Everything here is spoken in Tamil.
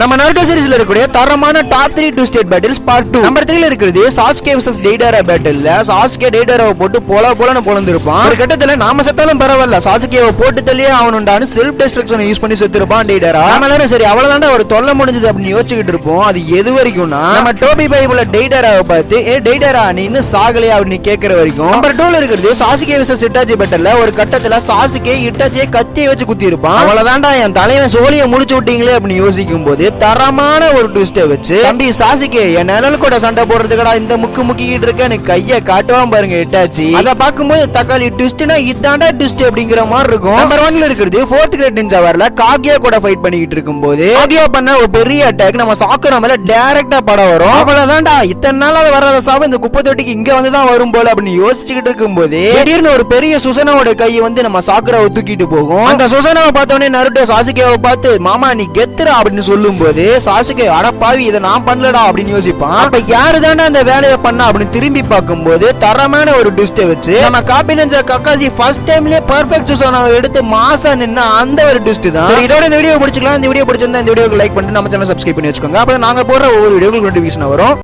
நம்ம நருட்டோ சீரிஸ்ல இருக்கக்கூடிய தரமான top 3 2 state battles part 2. Number 3ல இருக்குது சாஸ்கே vs டெய்டரா பேட்டில்ல சாஸ்கே டெய்டராவை போட்டு போலன்னு பொளந்திருப்பான். ஒரு கட்டத்துல நாம செத்தாலும் பரவாயில்ல, சாஸ்கேவை போட்டு தள்ளியே அவனுண்டான்னு செல்ஃப் டிஸ்ட்ரக்ஷனை யூஸ் பண்ணி செத்துருப்பான் டெய்டரா. நாம எல்லாரும் சரி அவ்வளவுதான்டா ஒரு தொல்லை முடிஞ்சது அப்படின்னு யோசிச்சுக்கிட்டு இருப்போம். அது எது வரைக்கும்னா நம்ம டோபி பைபிள்ல டெய்டராவை பார்த்து டெய்டரா நீ இன்னும் சாகலையா அப்படின்னு கேட்கிற வரைக்கும். நம்பர் 2ல இருக்கிறது சாஸ்கே vs இட்டாச்சி பேட்டில்ல ஒரு கட்டத்துல சாஸ்கே இட்டாச்சியை கத்தியை வச்சு குத்தி இருப்பான். அவ்வளவுதான்டா என் தலைவன் சோழியை முடிச்சு விட்டீங்களே அப்படின்னு யோசிக்கும் போது தரமான ஒரு ட்விஸ்டை வச்சு தம்பி சாஸ்கே என் நிழல் கூட சண்டை போடுறதுக்கடா இந்த முக்கிட்டு இருக்கேன்னு கையை காட்டுவான் பாருங்க இட்டாச்சி. அதை பார்க்கும்போது தக்காளி ட்விஸ்ட்னா இதாண்டா ட்விஸ்ட் அப்படிங்கிற மாதிரி இருக்கும். நம்பர் 1ல இருக்கிறது 4th கிரேட் நிஞ்சா வார்ல காகியா கூட ஃபைட் பண்ணிட்டு இருக்கும்போது காகியா பண்ண ஒரு பெரிய அட்டாக் நம்ம சாக்குரா மேல டைரக்டா படம் வரும். அவ்வளவுதான்டா இத்தனை நாள் அது வராத சாவு இந்த குப்பை தொட்டிக்கு இங்க வந்துதான் வரும் போல அப்படின்னு யோசிச்சுக்கிட்டு இருக்கும்போது திடீர்னு ஒரு பெரிய சுசனாவோட கையை வந்து நம்ம சாக்குராவை தூக்கிட்டு போகும். அந்த சுசனாவை பார்த்தோன்னே நருட்டோ சாசுகேவை பார்த்து மாமா நீ கெத்துறா அப்படின்னு சொல்லும் போது சாசுகே அடப்பாவி இதை நான் பண்ணலடா அப்படின்னு யோசிப்பான். அப்ப யாரு தாண்டா அந்த வேலையை பண்ணா அப்படின்னு திரும்பி பார்க்கும்போது தரமான ஒரு ட்விஸ்டை வச்சு நம்ம காப்பி நிஞ்சா கக்காசி ஃபர்ஸ்ட் டைம்லயே பெர்ஃபெக்ட் சுசனாவை எடுத்து மாசா நின்னா அந்த ஒரு ட்விஸ்ட் தான். இதோட இந்த வீடியோ பிடிச்சிக்கலாம். இந்த வீடியோ பிடிச்சிருந்தா இந்த வீடியோக்கு லைக் பண்ணிட்டு நம்ம சேனல் சப்ஸ்கிரைப் பண்ணி வச்சுக்கோங்க. அப்ப நாங்க போடுற ஒவ்வொரு வீடியோக்கு நோட்டிபிகேஷன் வரும்.